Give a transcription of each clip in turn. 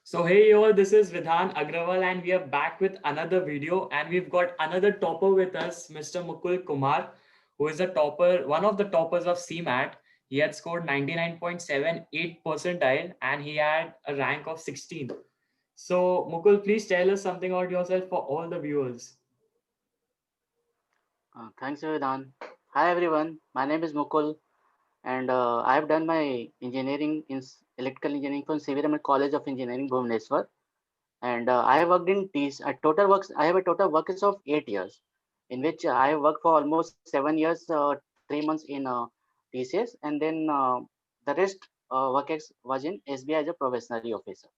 So hey all, this is Vidhan Agrawal and we are back with another video and we've got another topper with us, Mr. Mukul Kumar, who is a topper, one of the toppers of CMAT. He had scored 99.78 percentile and he had a rank of 16. So Mukul, please tell us something about yourself for all the viewers. Thanks, Vedant. Hi, everyone. My name is Mukul, and I have done my engineering in electrical engineering from CVRM College of Engineering, Bhubaneswar. And I have worked in TS. Total works. I have a total works of 8 years, in which I have worked for almost 7 years, 3 months in TCS, and then the rest work was in SBI as a professional officer.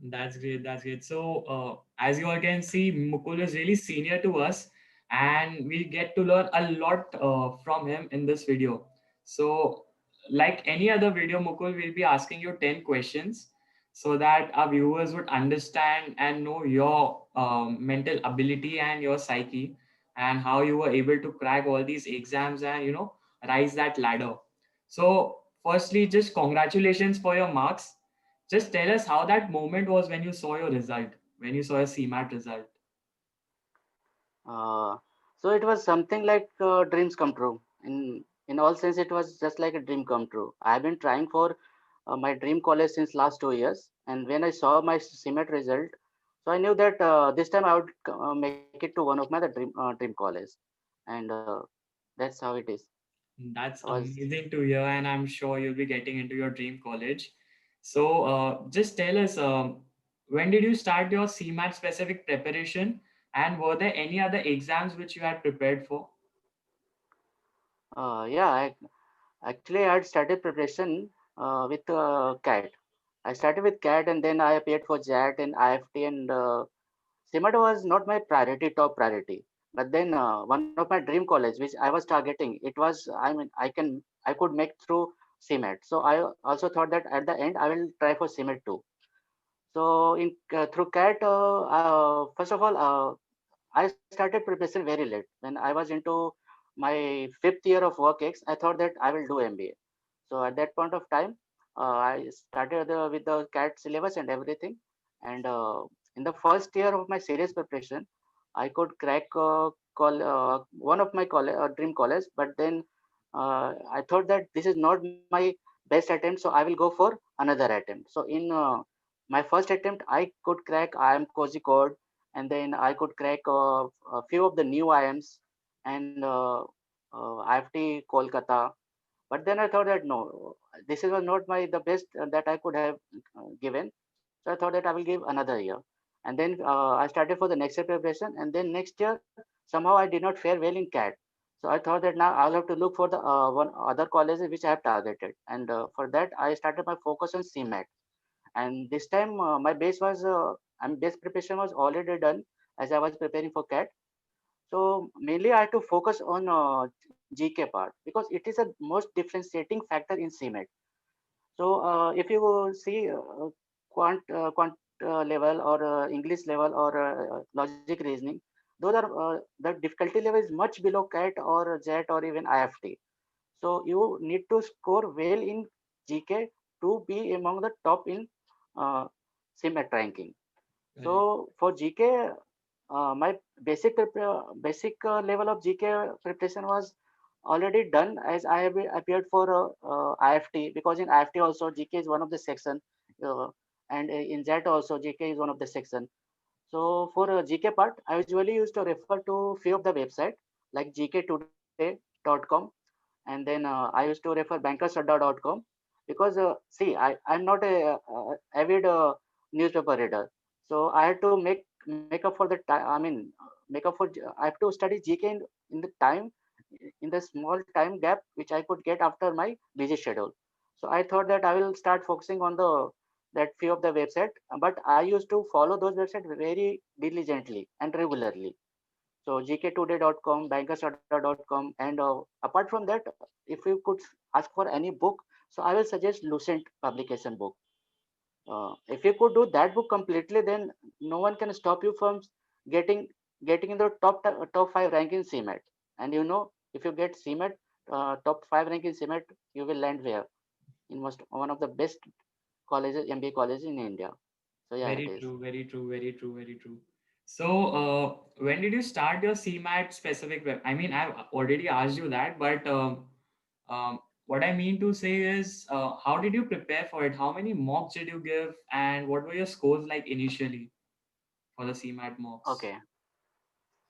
That's great. That's great. So, as you all can see, Mukul is really senior to us, and we get to learn a lot from him in this video. So, like any other video, Mukul will be asking you 10 questions so that our viewers would understand and know your mental ability and your psyche and how you were able to crack all these exams and, rise that ladder. So, firstly, just congratulations for your marks. Just tell us how that moment was when you saw your result, when you saw your CMAT result. Uh, so it was something like dreams come true. In all sense, it was just like a dream come true. I've been trying for my dream college since last 2 years, and when I saw my CMAT result, so I knew that this time I would make it to one of my the dream college, and that's how it is. That's Was amazing to hear, and I'm sure you'll be getting into your dream college. So, just tell us, when did you start your CMAT specific preparation, and were there any other exams which you had prepared for? yeah, actually I had started preparation with CAT. I started with CAT, and then I appeared for JAT and IFT, and CMAT was not my priority, top priority. But then one of my dream college, which I was targeting, it was, I mean, I could make through CMAT. So I also thought that at the end I will try for CMAT too. So in through CAT, first of all, I started preparation very late. When I was into my fifth year of work ex, I thought that I will do MBA. So at that point of time, I started with the CAT syllabus and everything. And in the first year of my serious preparation, I could crack one of my dream college. But then I thought that this is not my best attempt, so I will go for another attempt. So in my first attempt, I could crack IIM Kozhikode, and then I could crack a few of the new IIMs and IFT Kolkata. But then I thought that no, this was not my the best that I could have given. So I thought that I will give another year, and then I started for the next year preparation. And then next year somehow I did not fare well in CAT. So I thought that now I'll have to look for the one other colleges which I have targeted, and for that I started my focus on CMAT. And this time my base was base preparation was already done as I was preparing for CAT. So mainly I had to focus on GK part because it is a most differentiating factor in CMAT. So if you see quant level or English level or logic reasoning, those are the difficulty level is much below CAT or JET or even IFT. So you need to score well in GK to be among the top in uh, CMAT ranking. Correct. So for GK, my basic level of GK preparation was already done as I have appeared for IFT, because in IFT also GK is one of the section, uh, and in that also GK is one of the section. So for GK part, I usually used to refer to few of the website like gktoday.com, and then I used to refer bankersadda.com, because see, I'm not a avid newspaper reader, so I had to make up for the time. I mean, make up for I have to study GK in the time, in the small time gap which I could get after my busy schedule. So I thought that I will start focusing on the that few of the website, but I used to follow those websites very diligently and regularly. So gktoday.com, bankersadda.com, and apart from that, if you could ask for any book, so I will suggest Lucent publication book. If you could do that book completely, then no one can stop you from getting getting in the top five rank in CMAT. And you know, if you get CMAT top five rank in CMAT, you will land where in most one of the best colleges, MBA colleges in India. So yeah, it Very is. true, very true, very true, very true. So, when did you start your CMAT specific web? I mean, I've already asked you that, but what I mean to say is, how did you prepare for it? How many mocks did you give, and what were your scores like initially for the CMAT mocks? Okay.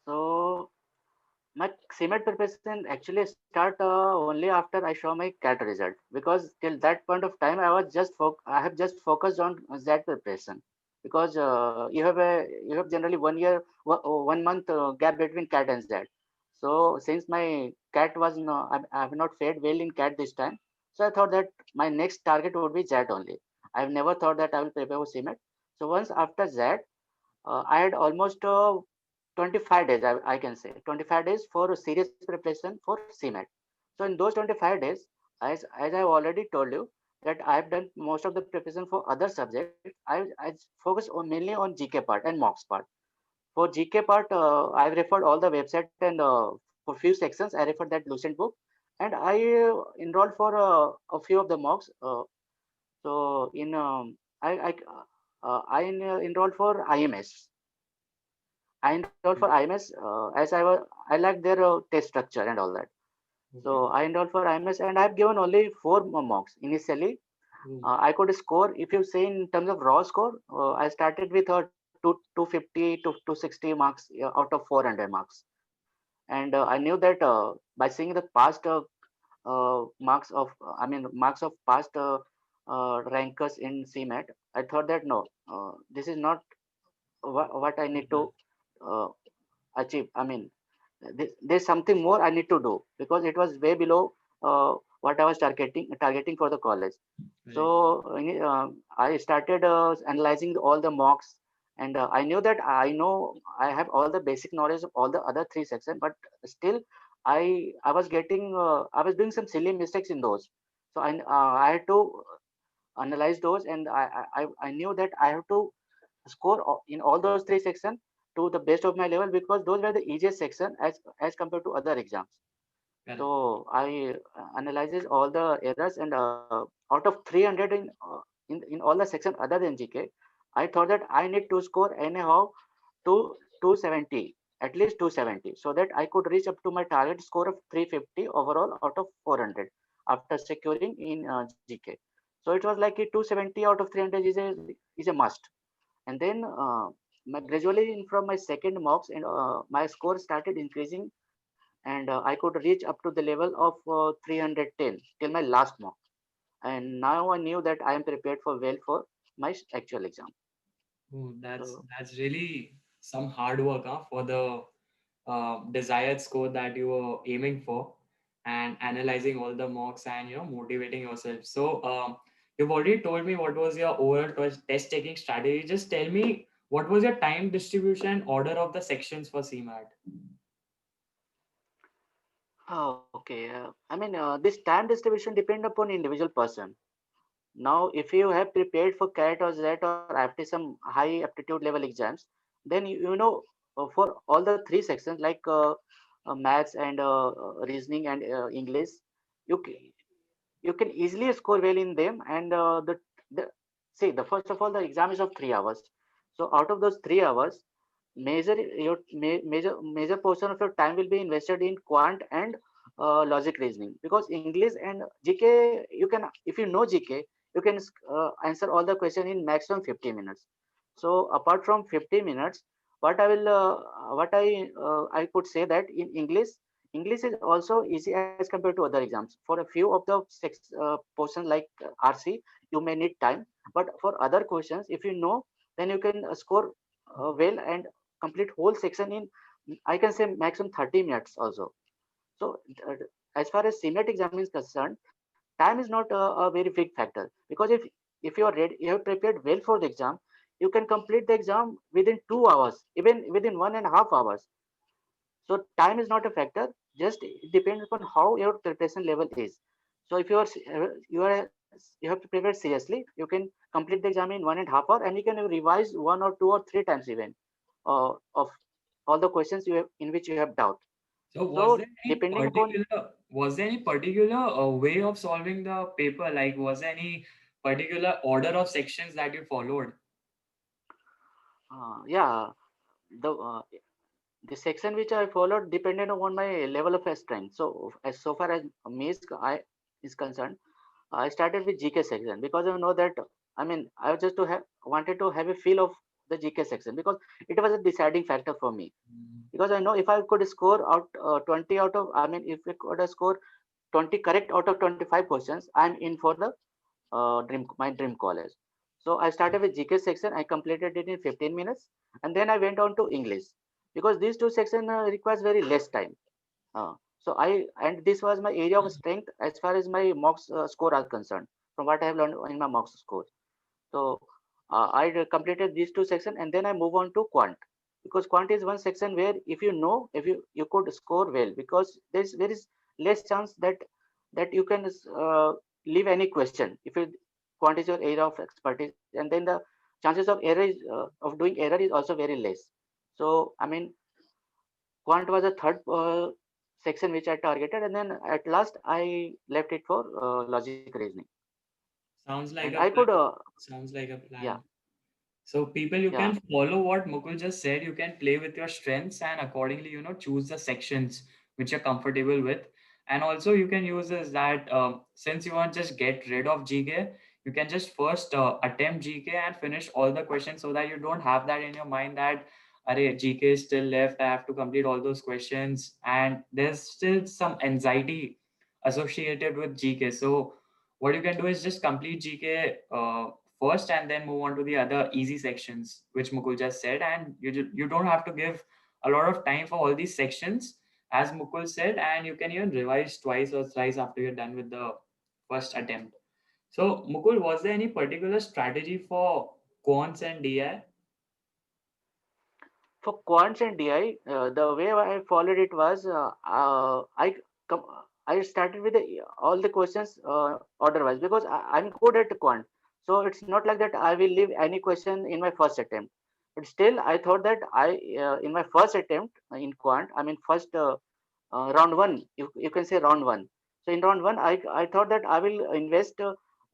So my CMAT preparation actually start only after I show my CAT result, because till that point of time I have just focused on that preparation, because you have generally 1 year 1 month gap between CAT and ZAT. So since my CAT was no, I have not fared well in CAT this time, so I thought that my next target would be ZAT only. I have never thought that I will prepare for CMAT. So once after ZAT, I had almost 25 days, I can say 25 days for serious preparation for CMAT. So in those 25 days, as I already told you, that I've done most of the preparation for other subjects. I focus mainly on GK part and mocks part. For GK part, I've referred all the website, and for few sections, I referred that Lucent book, and I enrolled for a few of the mocks. So in enrolled for IMS. I enrolled for Okay. IMS I like their test structure and all that. Okay. So I enrolled for IMS, and I've given only four mocks initially. Oh, I could score, if you say in terms of raw score, I started with 250 to 260 marks out of 400 marks. And I knew that by seeing the past marks of, marks of past rankers in CMAT, I thought that no, this is not what I need to uh, achieve. There's something more I need to do, because it was way below what I was targeting for the college. correct. So I started analyzing all the mocks, and I knew that I have all the basic knowledge of all the other three sections, but still I was doing some silly mistakes in those. So I had to analyze those, and I knew that I have to score in all those three sections to the best of my level, because those were the easiest section as compared to other exams. Correct. So I analyzes all the errors, and out of 300 in all the section other than GK, I thought that I need to score anyhow to 270, at least 270, so that I could reach up to my target score of 350 overall out of 400 after securing in GK. So it was like a 270 out of 300 is a must. And then gradually from my second mocks, and my score started increasing, and I could reach up to the level of 310 till my last mock. And now I knew that I am prepared for well for my actual exam. Oh, So that's really some hard work, huh, for the desired score that you were aiming for, and analyzing all the mocks and motivating yourself. So, you've already told me what was your overall test taking strategy. Just tell me what was your time distribution order of the sections for CMAT. okay, this time distribution depend upon individual person. Now, if you have prepared for CAT or ZET or after some high aptitude level exams, then for all the three sections like maths and reasoning and English, you ca- you can easily score well in them. And the see the first of all, the exam is of 3 hours. So out of those 3 hours, major portion of your time will be invested in quant and logic reasoning, because English and GK, you can, if you know GK, you can answer all the question in maximum 50 minutes. So apart from 50 minutes, what I could say that in English is also easy as compared to other exams. For a few of the portions like RC, you may need time, but for other questions, if you know, then you can score well and complete whole section in, I can say, maximum 30 minutes also. So as far as CMAT exam is concerned, time is not a very big factor, because if you are ready, you have prepared well for the exam, you can complete the exam within 2 hours, even within 1.5 hours. So time is not a factor. Just it depends upon how your preparation level is. So if you have to prepare seriously, you can complete the exam in 1.5 hour, and you can revise one or two or three times even of all the questions you have in which you have doubt. So, So depending upon, was there any particular way of solving the paper? Like, was there any particular order of sections that you followed? Yeah, the the section which I followed depended on my level of strength. So as so far as me is concerned, I started with GK section because I know that, I mean, I just to have wanted to have a feel of the GK section because it was a deciding factor for me. Mm. Because I know if I could score out 20 out of, I mean, if I could score 20 correct out of 25 questions, I'm in for the my dream college. So I started with GK section. I completed it in 15 minutes, and then I went on to English because these two sections requires very less time. So I and this was my area of strength as far as my mocks score are concerned. From what I have learned in my mocks score, so I completed these two sections, and then I move on to quant because quant is one section where if you know, if you could score well, because there is less chance that you can leave any question if you quant is your area of expertise, and then the chances of error is of doing error is also very less. So I mean, quant was a third section which I targeted, and then at last I left it for logic reasoning, Sounds and like I a could plan. Sounds like a yeah, plan. So people, you yeah. can follow what Mukul just said. You can play with your strengths and accordingly, choose the sections which you're comfortable with. And also you can use is that since you want to just get rid of GK, you can just first attempt GK and finish all the questions so that you don't have that in your mind that Arey, GK is still left. I have to complete all those questions. And there's still some anxiety associated with GK. So what you can do is just complete GK first and then move on to the other easy sections which Mukul just said, and you don't have to give a lot of time for all these sections as Mukul said, and you can even revise twice or thrice after you're done with the first attempt. So Mukul, was there any particular strategy for quants and DI? For quants and DI, the way I followed it was com- I started with all the questions order wise because I'm good at quant. So it's not like that I will leave any question in my first attempt. But still, I thought that I in my first attempt in quant, I mean first round one, you can say round one. So in round one, I thought that I will invest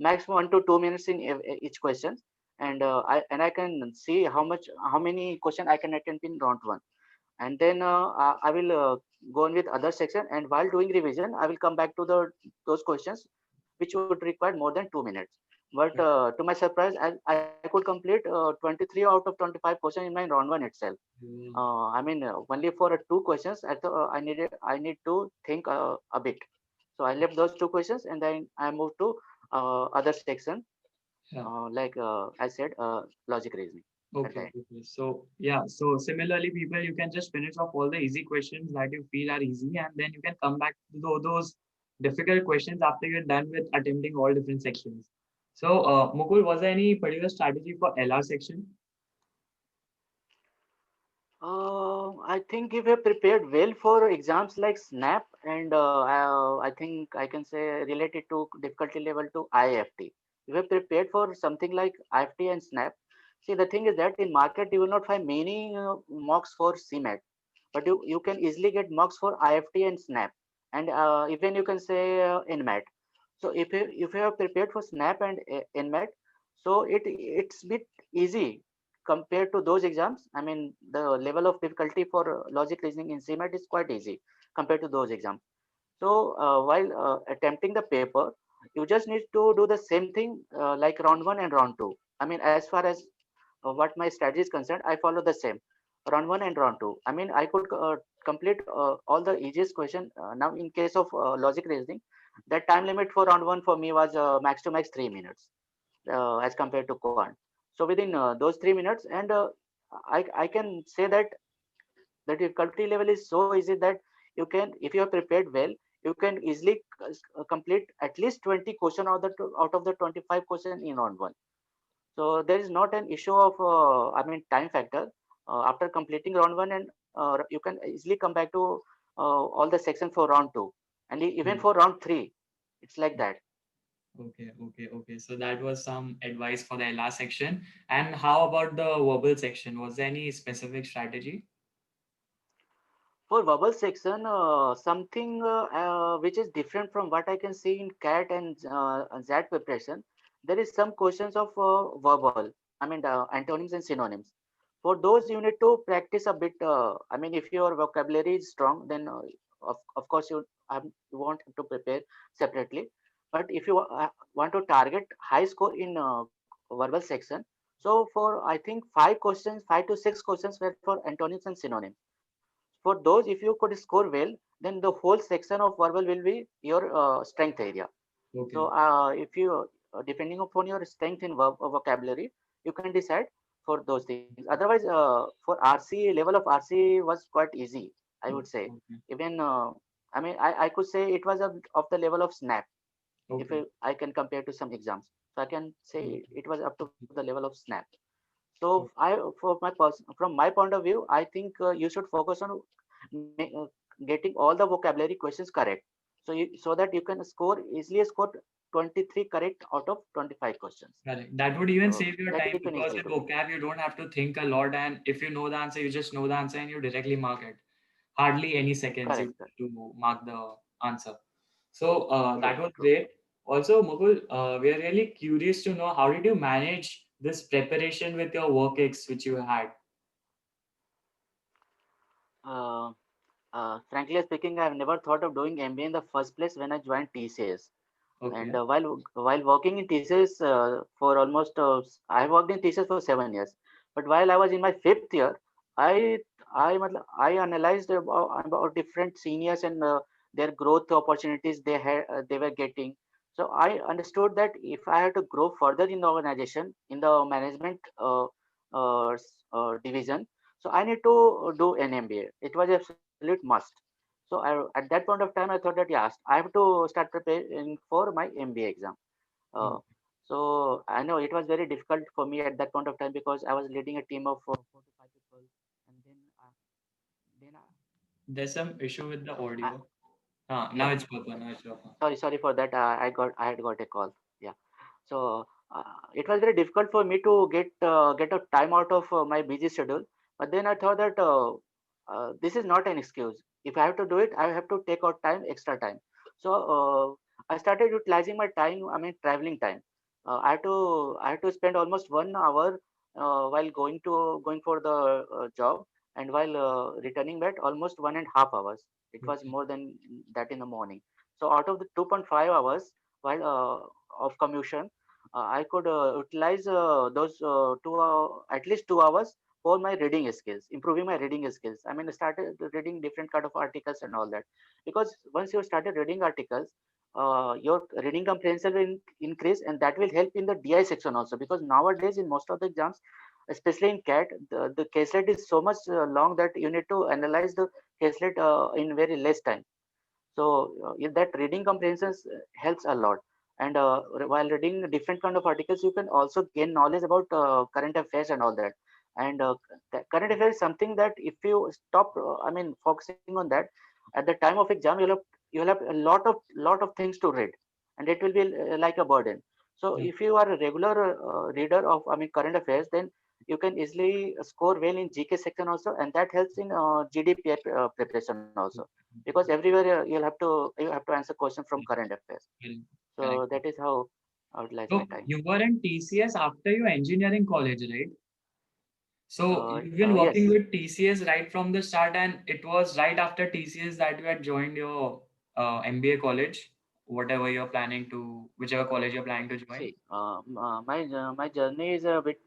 max 1 to 2 minutes in each question, and I can see how many question I can attempt in round one, and then I will go on with other section. And while doing revision, I will come back to the those questions which would require more than 2 minutes. But to my surprise, I could complete 23 out of 25 question in my round one itself. Mm. I mean, only for two questions, I need to think a bit. So I left those two questions, and then I moved to other section, Yeah. like I said, logic reasoning at the Okay, end. okay. So yeah, so similarly, people, you can just finish off all the easy questions that you feel are easy, and then you can come back to those difficult questions after you're done with attempting all different sections. So, Mukul, was there any particular strategy for LR section? I think if you're prepared well for exams like SNAP and I think I can say related to difficulty level to IFT. If you're prepared for something like IFT and SNAP, see the thing is that in market you will not find many mocks for CMAT, but you can easily get mocks for IFT and SNAP, and even you can say NMAT. So if you are prepared for SNAP and NMAT, so it's bit easy compared to those exams. I mean, the level of difficulty for logic reasoning in CMAT is quite easy compared to those exams. So while attempting the paper, you just need to do the same thing like round one and round two. I mean, as far as what my strategy is concerned, I follow the same round one and round two. I mean, I could complete all the easiest question. Now, in case of logic reasoning, that time limit for round one for me was max to max 3 minutes as compared to quant. So within those 3 minutes, and I can say that the difficulty level is so easy that you can, if you are prepared well, you can easily complete at least 20 question out of the 25 question in round one. So there is not an issue of I mean time factor after completing round one, and you can easily come back to all the sections for round two, and even Hmm. for round three, it's like that. Okay, okay, okay. So that was some advice for the LR section. And how about the verbal section? Was there any specific strategy? For vowel section, something which is different from what I can see in CAT and ZAT preparation, there is some questions of verbal, I mean, antonyms and synonyms. For those, you need to practice a bit. I mean, if your vocabulary is strong, then of course you won't have to prepare separately. But if you want to target high score in verbal section, so for I think 5 questions, 5 to 6 questions were for antonyms and synonyms. For those, if you could score well, then the whole section of verbal will be your strength area. So Okay. if you, depending upon your strength in vocabulary, you can decide for those things. Otherwise, for RC, level of RC was quite easy, I would say. Okay. Even, I mean, I could say it was of the level of SNAP, if Okay. I can compare to some exams. So I can say Okay. it was up to the level of SNAP. So for my from my point of view, I think you should focus on getting all the vocabulary questions correct. So that you can easily score 23 correct out of 25 questions. Correct. That would even So save your that time you can because easily in do. vocab you don't have to think a lot, and if you know the answer, you just know the answer and you directly mark it. Hardly any seconds you Correct, correct. need to mark the answer. So True, that was true. great. Also, Mukul, we are really curious to know how did you manage this preparation with your work ex which you had? Uh, Frankly speaking, I've never thought of doing MBA in the first place when I joined TCS. And Okay. while working in TCS for almost, I worked in TCS for 7 years. But while I was in my fifth year, I I analyzed about different seniors and their growth opportunities they were getting. So I understood that if I had to grow further in the organization in the management division, so I need to do an MBA. It was absolute must. So at that point of time, I thought that yes, I have to start preparing for my MBA exam. Uh, Okay. so I know it was very difficult for me at that point of time because I was leading a team of 4 to 5 people, and There's some issue with the I, audio. Now yeah. it's proper. Now it's proper. Sorry for that. I had got a call. Yeah. So it was very difficult for me to get a time out of my busy schedule. But then I thought that this is not an excuse. If I have to do it, I have to take out time, extra time. So I started utilizing my time. I mean, traveling time. I had to spend almost 1 hour while going for the job, and while returning back almost 1.5 hours. It was Okay. more than that in the morning. So out of the 2.5 hours while of commutation, I could utilize those at least 2 hours for my reading skills, improving my reading skills. I mean, I started reading different kind of articles and all that. Because once you started reading articles, your reading comprehension will increase, and that will help in the DI section also. Because nowadays, in most of the exams, especially in CAT, the caselet is so much long that you need to analyze the caselet in very less time. So that reading comprehension helps a lot. And while reading different kind of articles, you can also gain knowledge about current affairs and all that. And current affairs is something that if you stop, I mean, focusing on that at the time of exam, you'll have a lot of things to read, and it will be like a burden. So Yeah. if you are a regular reader of, I mean, current affairs, then you can easily score well in GK section also, and that helps in GDPR preparation also, because everywhere you have to answer question from Correct. current affairs. Correct. So Correct. that is how I utilize my So time. you were in TCS after your engineering college, right? So you've been working Yes. with TCS right from the start, and it was right after TCS that you had joined your MBA college, whatever you're planning to, whichever college you're planning to join. See, my journey is a bit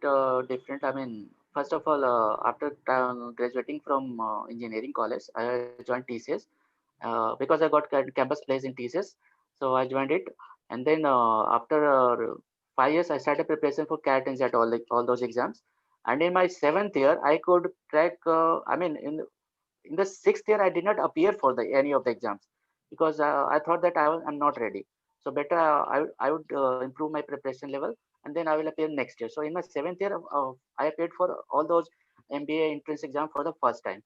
different. I mean, first of all, after graduating from engineering college, I joined TCS because I got campus place in TCS, so I joined it. And then after 5 years, I started preparation for CAT and JET, all those exams. And in my seventh year, I could crack. I mean, in the sixth year, I did not appear for the any of the exams because I thought that I'm not ready. So better I would improve my preparation level, and then I will appear next year. So in my seventh year, I appeared for all those MBA entrance exam for the first time.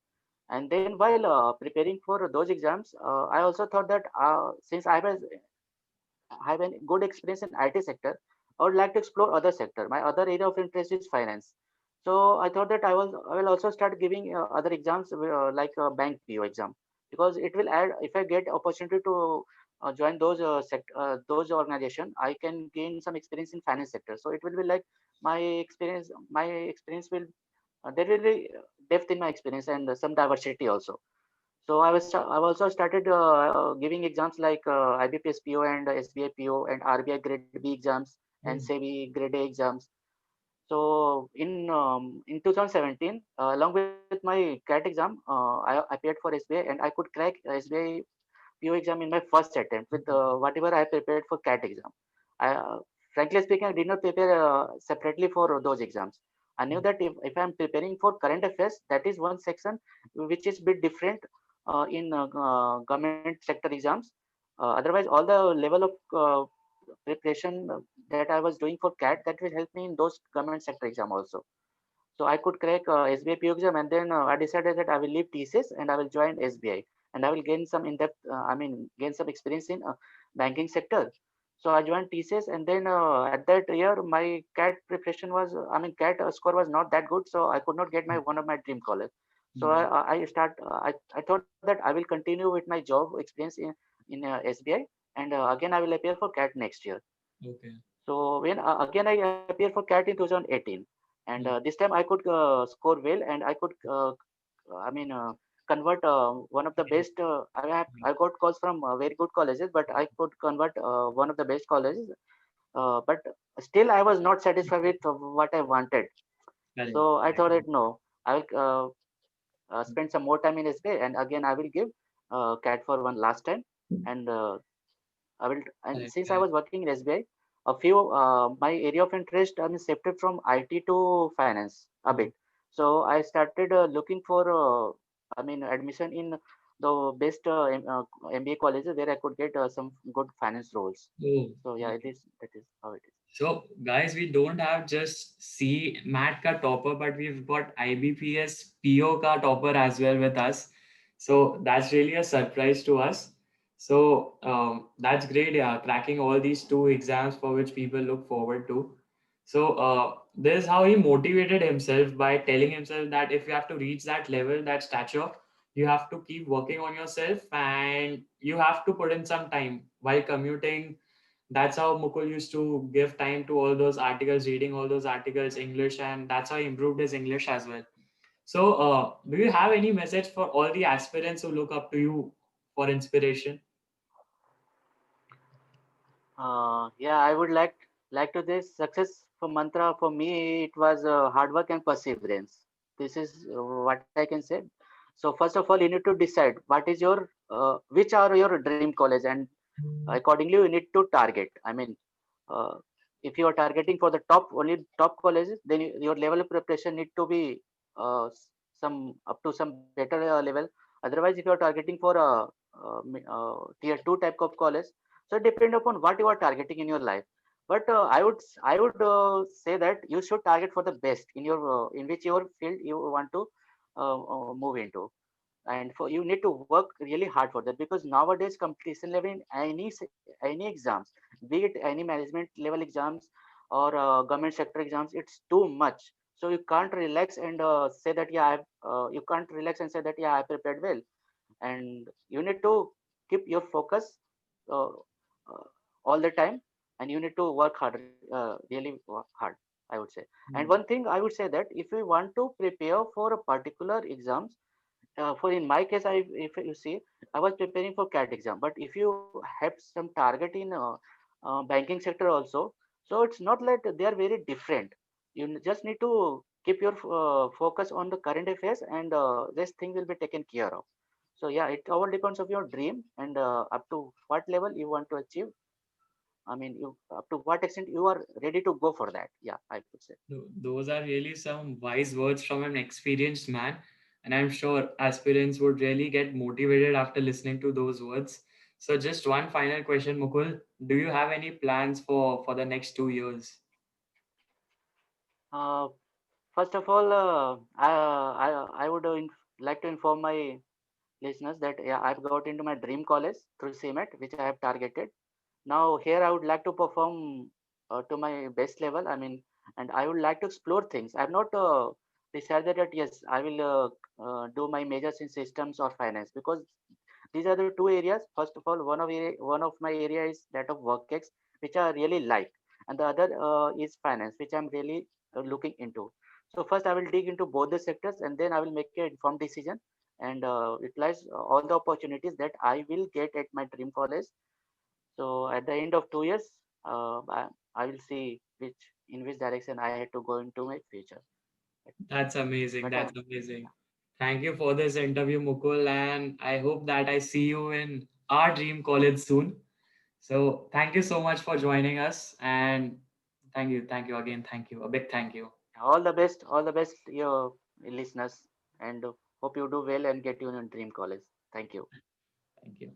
And then while preparing for those exams, I also thought that since I have a good experience in IT sector, I would like to explore other sector. My other area of interest is finance. So I thought that I will also start giving other exams like a bank PO exam, because it will add, if I get opportunity to join those organization, I can gain some experience in finance sector. So it will be like my experience will there will be depth in my experience and some diversity also. So I've also started giving exams like IBPS PO and SBI PO and RBI Grade B exams and Oh, SEBI Grade A exams. So in 2017, along with my CAT exam, I appeared for SBI and I could crack SBI PO exam in my first attempt with whatever I prepared for CAT exam. Frankly speaking, I did not prepare separately for those exams. I knew that if I'm preparing for current affairs, that is one section which is bit different in government sector exams. Otherwise, all the level of preparation that I was doing for CAT that will help me in those government sector exam also. So I could crack SBI PO exam, and then I decided that I will leave TCS and I will join SBI, and I will gain some in-depth, gain some experience in banking sector. So I joined TCS, and then at that year my CAT preparation was, CAT score was not that good, so I could not get my one of my dream college. So mm, I thought that I will continue with my job experience in SBI, and again I will appear for CAT next year. okay. So when again I appeared for CAT in 2018, and Mm, this time I could score well, and I could I mean convert one of the best. I got calls from very good colleges, but I could convert one of the best colleges. But still, I was not satisfied with what I wanted. correct. So I thought that no, I will spend some more time in SBA, and again I will give CAT for one last time, and I will. And Correct, since I correct. was working in SBI, a few my area of interest shifted from IT to finance a Oh, bit. So I started looking for admission in the best MBA colleges where I could get some good finance roles. oh, So yeah, okay. that is how it is. So, guys, we don't have just C MAT ka topper, but we've got IBPS PO ka topper as well with us. So that's really a surprise to us. So that's great, yeah, cracking all these two exams for which people look forward to. So this is how he motivated himself by telling himself that if you have to reach that level, that stature, you have to keep working on yourself and you have to put in some time while commuting. That's how Mukul used to give time to all those articles, reading all those articles, English, and that's how he improved his English as well. So, do you have any message for all the aspirants who look up to you for inspiration? Yeah, I would like to this success for mantra for me. It was hard work and perseverance. This is what I can say. So first of all, you need to decide what is your which are your dream college, and accordingly you need to target. Uh, if you are targeting for the top only top colleges, then your level of preparation need to be some up to some better level. Otherwise, if you are targeting for a tier 2 type of college, so it depend upon what you are targeting in your life. But I would say that you should target for the best in your in which your field you want to move into, and for you need to work really hard for that, because nowadays competition level in any exams, be it any management level exams or government sector exams, it's too much. So you can't relax and say that yeah you can't relax and say that yeah I prepared well, and you need to keep your focus uh, all the time, and you need to work hard, really work hard, I would say. And one thing I would say that if you want to prepare for a particular exams, for in my case, if you see, I was preparing for CAT exam. But if you have some target in banking sector also, so it's not like they are very different. You just need to keep your focus on the current affairs, and this thing will be taken care of. So yeah, it all depends of your dream and up to what level you want to achieve. You up to what extent you are ready to go for that. Yeah, I would say. Those are really some wise words from an experienced man. And I'm sure aspirants would really get motivated after listening to those words. So, just one final question, Mukul. Do you have any plans for the next 2 years? Uh, First of all, I would like to inform my listeners that yeah, I've got into my dream college through CMET, which I have targeted. Now here I would like to perform to my best level. And I would like to explore things. I've not decided that yes, I will do my majors in systems or finance, because these are the two areas. First of all, one of my area is that of WorkX, which I really like, and the other is finance, which I'm really looking into. So first I will dig into both the sectors, and then I will make an informed decision and utilize all the opportunities that I will get at my dream college. So at the end of 2 years, I will see which direction I had to go into my future. That's amazing. But That's amazing. Thank you for this interview, Mukul, and I hope that I see you in our dream college soon. So thank you so much for joining us, and thank you again, thank you, a big thank you. all the best, your listeners, and hope you do well and get you in dream college. Thank you. Thank you.